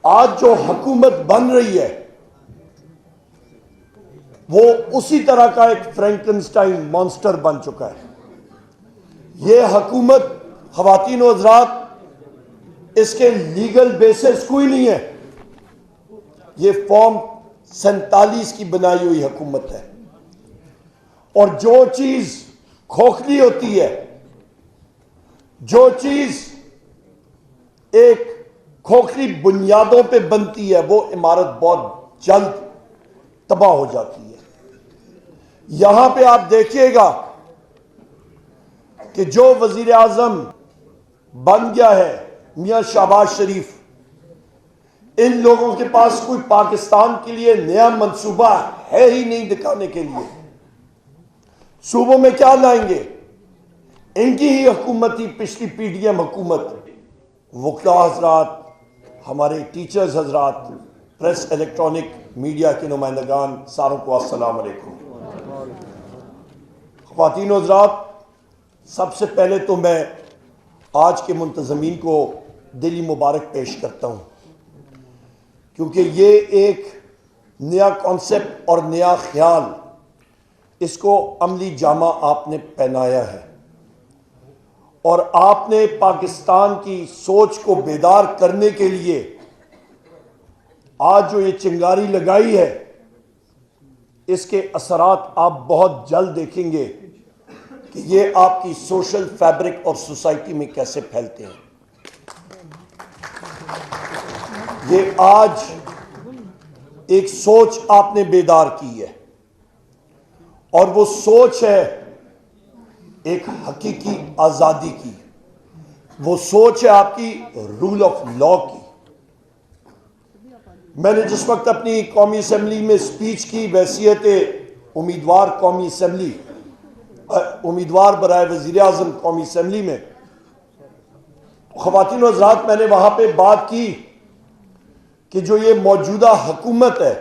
آج جو حکومت بن رہی ہے وہ اسی طرح کا ایک فرینکنسٹائن مانسٹر بن چکا ہے۔ یہ حکومت، خواتین و حضرات، اس کے لیگل بیسس کوئی نہیں ہے۔ یہ فارم 47 کی بنائی ہوئی حکومت ہے، اور جو چیز کھوکھلی ہوتی ہے، جو چیز ایک کھوکھلی بنیادوں پہ بنتی ہے، وہ عمارت بہت جلد تباہ ہو جاتی ہے۔ یہاں پہ آپ دیکھیے گا کہ جو وزیر اعظم بن گیا ہے میاں شہباز شریف، ان لوگوں کے پاس کوئی پاکستان کے لیے نیا منصوبہ ہے ہی نہیں دکھانے کے لیے۔ صوبوں میں کیا لائیں گے؟ ان کی ہی حکومت تھی، پچھلی پی ڈی ایم حکومت۔ وکلاء حضرات، ہمارے ٹیچرز حضرات، پریس الیکٹرانک میڈیا کے نمائندگان، ساروں کو السلام علیکم۔ خواتین و حضرات، سب سے پہلے تو میں آج کے منتظمین کو دلی مبارک پیش کرتا ہوں، کیونکہ یہ ایک نیا کانسیپٹ اور نیا خیال، اس کو عملی جامہ آپ نے پہنایا ہے، اور آپ نے پاکستان کی سوچ کو بیدار کرنے کے لیے آج جو یہ چنگاری لگائی ہے، اس کے اثرات آپ بہت جلد دیکھیں گے کہ یہ آپ کی سوشل فیبرک اور سوسائٹی میں کیسے پھیلتے ہیں۔ یہ آج ایک سوچ آپ نے بیدار کی ہے، اور وہ سوچ ہے ایک حقیقی آزادی کی، وہ سوچ ہے آپ کی رول آف لا کی۔ میں نے جس وقت اپنی قومی اسمبلی میں سپیچ کی بحیثیت امیدوار قومی اسمبلی، امیدوار برائے وزیر اعظم قومی اسمبلی میں، خواتین و حضرات، میں نے وہاں پہ بات کی کہ جو یہ موجودہ حکومت ہے،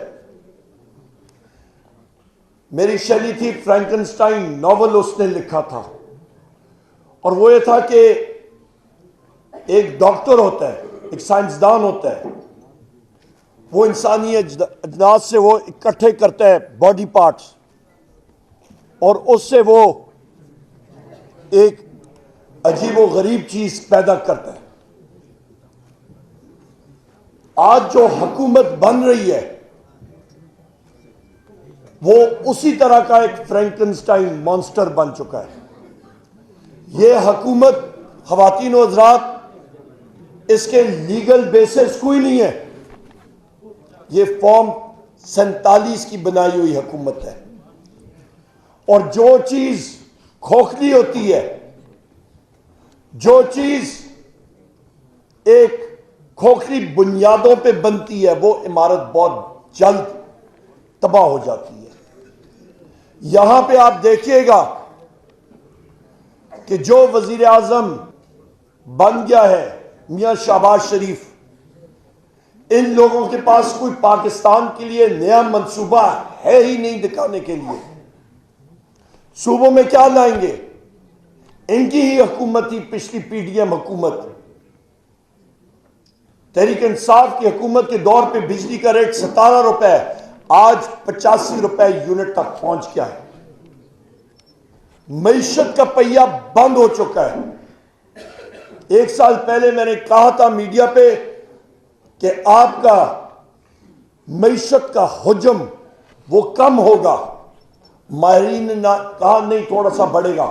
میری شیلی تھی فرینکنسٹائن ناول اس نے لکھا تھا، اور وہ یہ تھا کہ ایک ڈاکٹر ہوتا ہے، ایک سائنسدان ہوتا ہے، وہ انسانی اجناس سے وہ اکٹھے کرتا ہے باڈی پارٹس، اور اس سے وہ ایک عجیب و غریب چیز پیدا کرتا ہے۔ آج جو حکومت بن رہی ہے وہ اسی طرح کا ایک فرینکنسٹائن مانسٹر بن چکا ہے۔ یہ حکومت، خواتین و حضرات، اس کے لیگل بیسس کوئی نہیں ہے۔ یہ فارم 47 کی بنائی ہوئی حکومت ہے، اور جو چیز کھوکھلی ہوتی ہے، جو چیز ایک کھوکھلی بنیادوں پہ بنتی ہے، وہ عمارت بہت جلد تباہ ہو جاتی ہے۔ یہاں پہ آپ دیکھیے گا کہ جو وزیر اعظم بن گیا ہے میاں شہباز شریف، ان لوگوں کے پاس کوئی پاکستان کے لیے نیا منصوبہ ہے ہی نہیں دکھانے کے لیے۔ صوبوں میں کیا لائیں گے؟ ان کی ہی حکومت تھی، پچھلی پی ڈی ایم حکومت۔ تحریک انصاف کی حکومت کے دور پہ بجلی کا ریٹ 17 روپے، آج 85 روپے یونٹ تک پہنچ گیا ہے۔ معیشت کا پہیہ بند ہو چکا ہے۔ ایک سال پہلے میں نے کہا تھا میڈیا پہ کہ آپ کا معیشت کا حجم وہ کم ہوگا، ماہرین نے کہا نہیں، تھوڑا سا بڑھے گا۔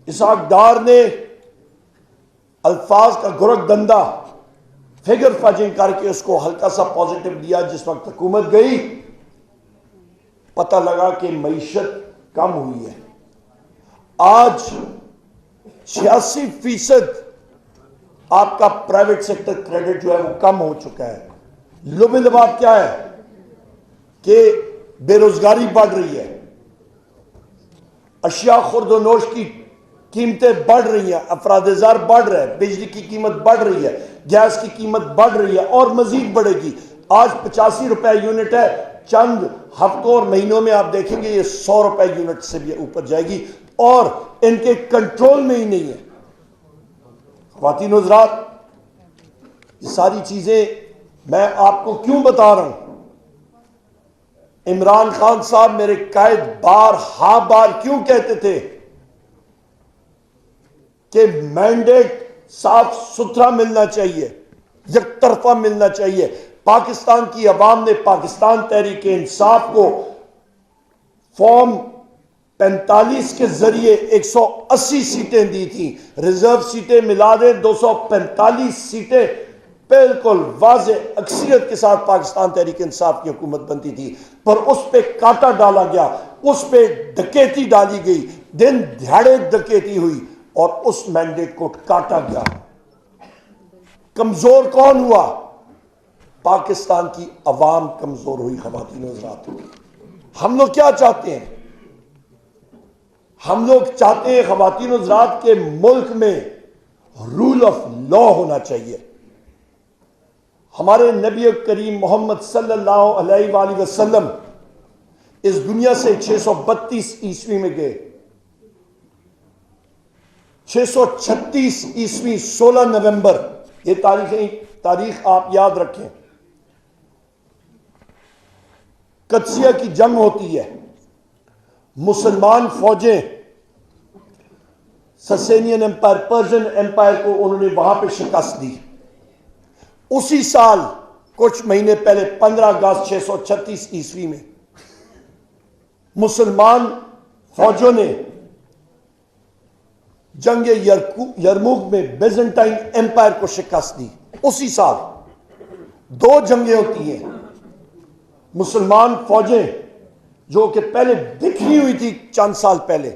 اسحاق ڈار نے الفاظ کا گرگ دندہ فگر فجنگ کر کے اس کو ہلکا سا پازیٹو دیا۔ جس وقت حکومت گئی پتہ لگا کہ معیشت کم ہوئی ہے۔ آج 86% آپ کا پرائیویٹ سیکٹر کریڈٹ جو ہے وہ کم ہو چکا ہے۔ لب لباب کیا ہے کہ بے روزگاری بڑھ رہی ہے، اشیاء خورد و نوش کی قیمتیں بڑھ رہی ہیں، افراد زر بڑھ رہے ہیں، بجلی کی قیمت بڑھ رہی ہے، گیس کی قیمت بڑھ رہی ہے، اور مزید بڑھے گی۔ آج 85 روپے یونٹ ہے، چند ہفتوں اور مہینوں میں آپ دیکھیں گے یہ 100 روپے یونٹ سے بھی اوپر جائے گی، اور ان کے کنٹرول میں ہی نہیں ہے۔ خواتین و حضرات، یہ ساری چیزیں میں آپ کو کیوں بتا رہا ہوں؟ عمران خان صاحب میرے قائد بار کیوں کہتے تھے کہ مینڈیٹ صاف ستھرا ملنا چاہیے، یک طرفہ ملنا چاہیے۔ پاکستان کی عوام نے پاکستان تحریک انصاف کو فارم 45 کے ذریعے 180 سیٹیں دی تھیں، ریزرو سیٹیں ملا دیں 245 سیٹیں، بالکل واضح اکثریت کے ساتھ پاکستان تحریک انصاف کی حکومت بنتی تھی، پر اس پہ کاٹا ڈالا گیا، اس پہ ڈکیتی ڈالی گئی، دن دہاڑے ڈکیتی ہوئی اور اس مینڈیٹ کو کاٹا گیا۔ کمزور کون ہوا؟ پاکستان کی عوام کمزور ہوئی۔ خواتین و حضرات، ہم لوگ کیا چاہتے ہیں؟ ہم لوگ چاہتے ہیں خواتین و حضرات کے ملک میں رول آف لا ہونا چاہیے۔ ہمارے نبی کریم محمد صلی اللہ علیہ وآلہ وسلم اس دنیا سے 632 عیسوی میں گئے۔ 636 عیسوی 16 نومبر، یہ تاریخ آپ یاد رکھیں، قدسیہ کی جنگ ہوتی ہے۔ مسلمان فوجیں سسینین امپائر، پرشین امپائر کو انہوں نے وہاں پہ شکست دی۔ اسی سال کچھ مہینے پہلے 15 اگست 636 عیسوی میں مسلمان فوجوں نے جنگ یرموک میں بیزنٹائن امپائر کو شکست دی۔ اسی سال 2 جنگیں ہوتی ہیں۔ مسلمان فوجیں جو کہ پہلے بکھری ہوئی تھی چند سال پہلے،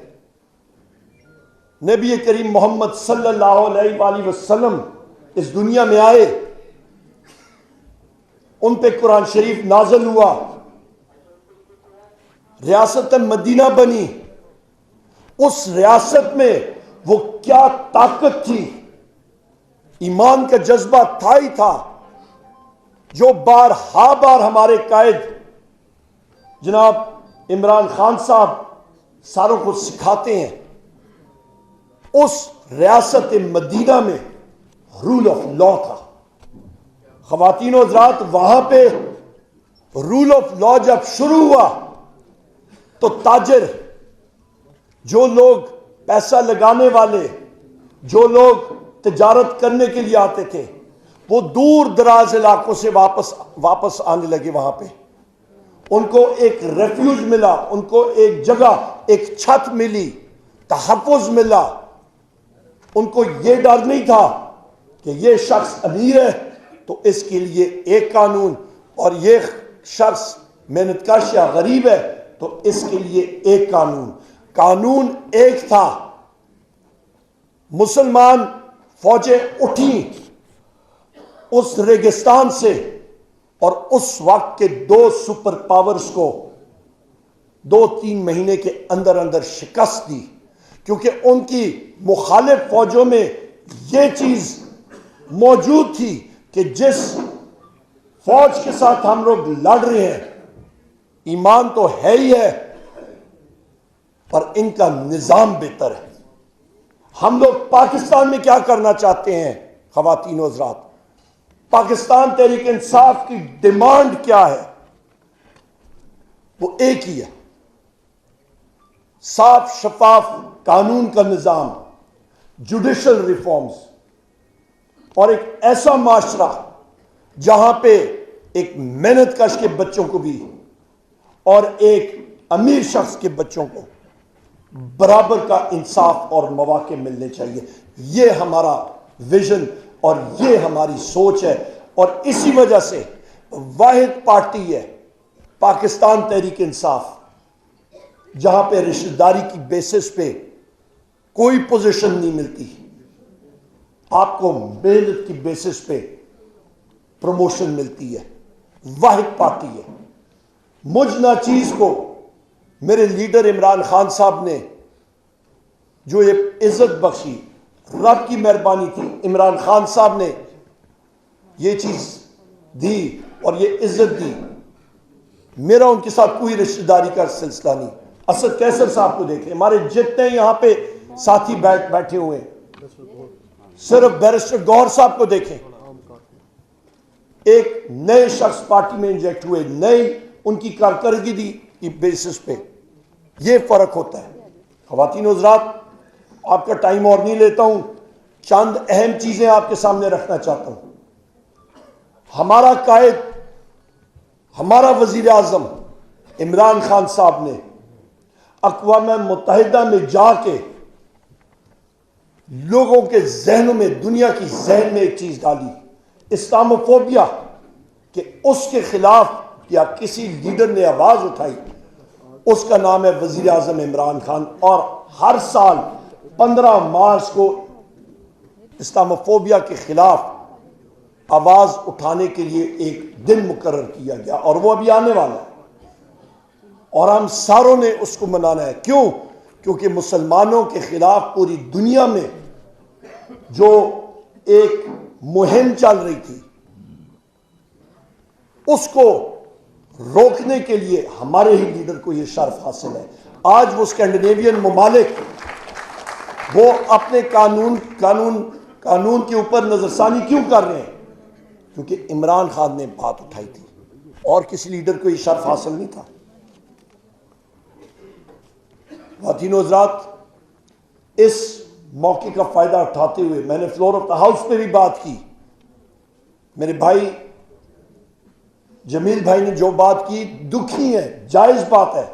نبی کریم محمد صلی اللہ علیہ وآلہ وسلم اس دنیا میں آئے، ان پہ قرآن شریف نازل ہوا، ریاست مدینہ بنی۔ اس ریاست میں وہ کیا طاقت تھی، ایمان کا جذبہ تھا ہی تھا، جو بار ہمارے قائد جناب عمران خان صاحب ساروں کو سکھاتے ہیں۔ اس ریاست مدینہ میں رول آف لا تھا۔ خواتین و حضرات، وہاں پہ رول آف لا جب شروع ہوا تو تاجر، جو لوگ پیسہ لگانے والے، جو لوگ تجارت کرنے کے لیے آتے تھے، وہ دور دراز علاقوں سے واپس آنے لگے۔ وہاں پہ ان کو ایک ریفیوج ملا، ان کو ایک جگہ، ایک چھت ملی، تحفظ ملا۔ ان کو یہ ڈر نہیں تھا کہ یہ شخص امیر ہے تو اس کے لیے ایک قانون، اور یہ شخص محنت کش یا غریب ہے تو اس کے لیے ایک قانون۔ قانون ایک تھا۔ مسلمان فوجیں اٹھیں اس ریگستان سے اور اس وقت کے 2 سپر پاورز کو 2-3 مہینے کے اندر شکست دی، کیونکہ ان کی مخالف فوجوں میں یہ چیز موجود تھی کہ جس فوج کے ساتھ ہم لوگ لڑ رہے ہیں، ایمان تو ہے ہی ہے، پر ان کا نظام بہتر ہے۔ ہم لوگ پاکستان میں کیا کرنا چاہتے ہیں؟ خواتین و حضرات، پاکستان تحریک انصاف کی ڈیمانڈ کیا ہے؟ وہ ایک ہی ہے، صاف شفاف قانون کا نظام، جوڈیشل ریفارمز، اور ایک ایسا معاشرہ جہاں پہ ایک محنت کش کے بچوں کو بھی اور ایک امیر شخص کے بچوں کو برابر کا انصاف اور مواقع ملنے چاہیے۔ یہ ہمارا ویژن اور یہ ہماری سوچ ہے، اور اسی وجہ سے واحد پارٹی ہے پاکستان تحریک انصاف، جہاں پہ رشتہ داری کی بیسس پہ کوئی پوزیشن نہیں ملتی، آپ کو محنت کی بیسس پہ پروموشن ملتی ہے۔ واحد پارٹی ہے۔ مجھ ناچیز کو میرے لیڈر عمران خان صاحب نے جو یہ عزت بخشی، رب کی مہربانی تھی، عمران خان صاحب نے یہ چیز دی اور یہ عزت دی۔ میرا ان کے ساتھ کوئی رشتہ داری کا سلسلہ نہیں۔ اسد کیسر صاحب کو دیکھیں، ہمارے جتنے یہاں پہ ساتھی بیٹھے ہوئے ہیں، صرف بیرسٹر گوہر صاحب کو دیکھیں، ایک نئے شخص پارٹی میں انجیکٹ ہوئے، نئی ان کی کارکردگی کی بیسس پہ، یہ فرق ہوتا ہے۔ خواتین و حضرات، آپ کا ٹائم اور نہیں لیتا ہوں، چند اہم چیزیں آپ کے سامنے رکھنا چاہتا ہوں۔ ہمارا قائد، ہمارا وزیر اعظم عمران خان صاحب نے اقوام متحدہ میں جا کے لوگوں کے ذہنوں میں، دنیا کی ذہن میں ایک چیز ڈالی، اسلاموفوبیا، کہ اس کے خلاف یا کسی لیڈر نے آواز اٹھائی، اس کا نام ہے وزیر اعظم عمران خان۔ اور ہر سال 15 مارچ کو اسلاموفوبیا کے خلاف آواز اٹھانے کے لیے ایک دن مقرر کیا گیا، اور وہ ابھی آنے والا ہے، اور ہم ساروں نے اس کو منانا ہے۔ کیوں؟ کیونکہ مسلمانوں کے خلاف پوری دنیا میں جو ایک مہم چل رہی تھی، اس کو روکنے کے لیے ہمارے ہی لیڈر کو یہ شرف حاصل ہے۔ آج وہ اسکینڈینیوین ممالک وہ اپنے قانون کے اوپر نظر ثانی کیوں کر رہے ہیں؟ کیونکہ عمران خان نے بات اٹھائی تھی، اور کسی لیڈر کو یہ شرف حاصل نہیں تھا۔ خواتین و حضرات، اس موقع کا فائدہ اٹھاتے ہوئے میں نے فلور آف دا ہاؤس پہ بھی بات کی۔ میرے بھائی جمیل بھائی نے جو بات کی دکھی ہے، جائز بات ہے۔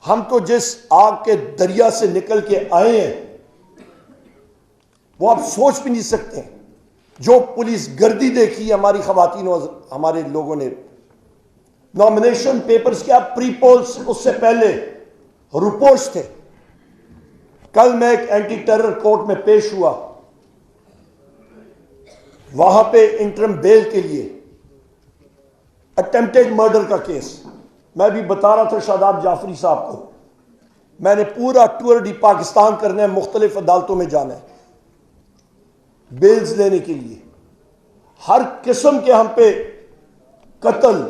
ہم تو جس آگ کے دریا سے نکل کے آئے ہیں وہ آپ سوچ بھی نہیں سکتے۔ جو پولیس گردی دیکھی ہماری خواتین و ہمارے لوگوں نے، نامنیشن پیپرز کیا، پری پولز، اس سے پہلے رپورٹس تھے۔ کل میں ایک اینٹی ٹیرر کورٹ میں پیش ہوا، وہاں پہ انٹرم بیل کے لیے اٹیمپٹڈ مرڈر کا کیس، میں بھی بتا رہا تھا شاداب جعفری صاحب کو، میں نے پورا ٹور ڈی پاکستان کرنا ہے، مختلف عدالتوں میں جانا ہے بیلز لینے کے لیے۔ ہر قسم کے ہم پہ قتل،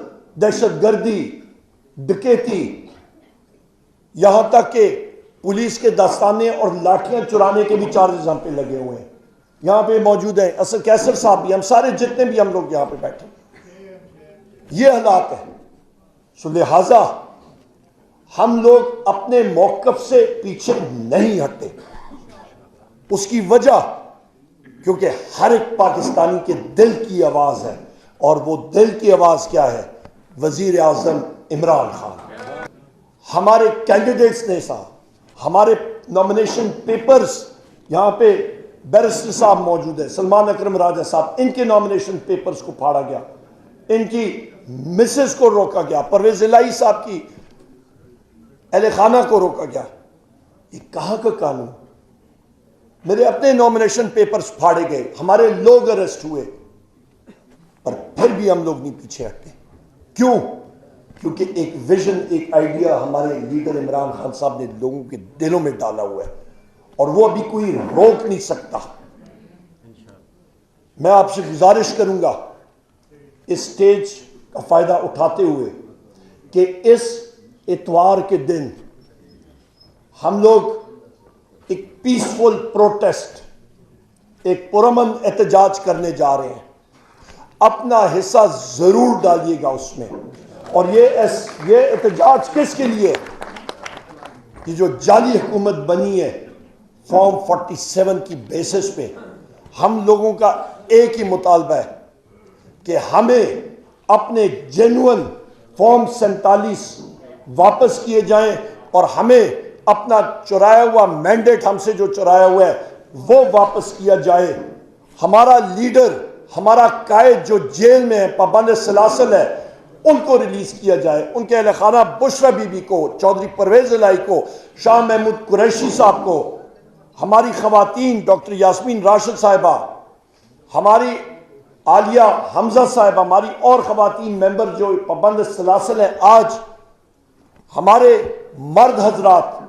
دہشت گردی، ڈکیتی، یہاں تک کہ پولیس کے دستانے اور لاٹھیاں چرانے کے بھی چارجز ہم پہ لگے ہوئے ہیں۔ یہاں پہ موجود ہیں اسد کیسر صاحب بھی، ہم سارے جتنے بھی ہم لوگ یہاں پہ بیٹھے، یہ حالات ہے۔ سو لہٰذا ہم لوگ اپنے موقف سے پیچھے نہیں ہٹتے۔ اس کی وجہ کیونکہ ہر ایک پاکستانی کے دل کی آواز ہے، اور وہ دل کی آواز کیا ہے؟ وزیر اعظم عمران خان۔ ہمارے کینڈیڈیٹس نے صاحب، ہمارے نامنیشن پیپرز، یہاں پہ بیرسٹر صاحب موجود ہیں، سلمان اکرم راجہ صاحب، ان کے نامنیشن پیپرز کو پھاڑا گیا، ان کی مسز کو روکا گیا، پرویز الہی صاحب کی اہل خانہ کو روکا گیا۔ یہ کہاں کا قانون؟ میرے اپنے نامنیشن پیپرز پھاڑے گئے، ہمارے لوگ اریسٹ ہوئے، اور پھر بھی ہم لوگ نہیں پیچھے ہٹتے۔ کیوں؟ کیونکہ ایک ویژن، ایک آئیڈیا ہمارے لیڈر عمران خان صاحب نے لوگوں کے دلوں میں ڈالا ہوا ہے، اور وہ ابھی کوئی روک نہیں سکتا۔ میں آپ سے گزارش کروں گا اس سٹیج کا فائدہ اٹھاتے ہوئے کہ اس اتوار کے دن ہم لوگ ایک پیسفل پروٹیسٹ، ایک پرامن احتجاج کرنے جا رہے ہیں۔ اپنا حصہ ضرور ڈالیے گا اس میں۔ اور یہ احتجاج کس کے لیے؟ یہ جو جعلی حکومت بنی ہے فارم 47 کی بیسس پہ، ہم لوگوں کا ایک ہی مطالبہ ہے کہ ہمیں اپنے جینوئن فارم 47 واپس کیے جائیں، اور ہمیں اپنا چرایا ہوا مینڈیٹ، ہم سے جو چرایا ہوا ہے وہ واپس کیا جائے۔ ہمارا لیڈر، ہمارا قائد جو جیل میں ہے، پابند سلاسل ہے، ان کو ریلیز کیا جائے، ان کے اہل خانہ بشرا بی بی کو، چودھری پرویز الہی کو، شاہ محمود قریشی صاحب کو، ہماری خواتین ڈاکٹر یاسمین راشد صاحبہ، ہماری عالیہ حمزہ صاحبہ، ہماری اور خواتین ممبر جو پابند سلاسل ہیں، آج ہمارے مرد حضرات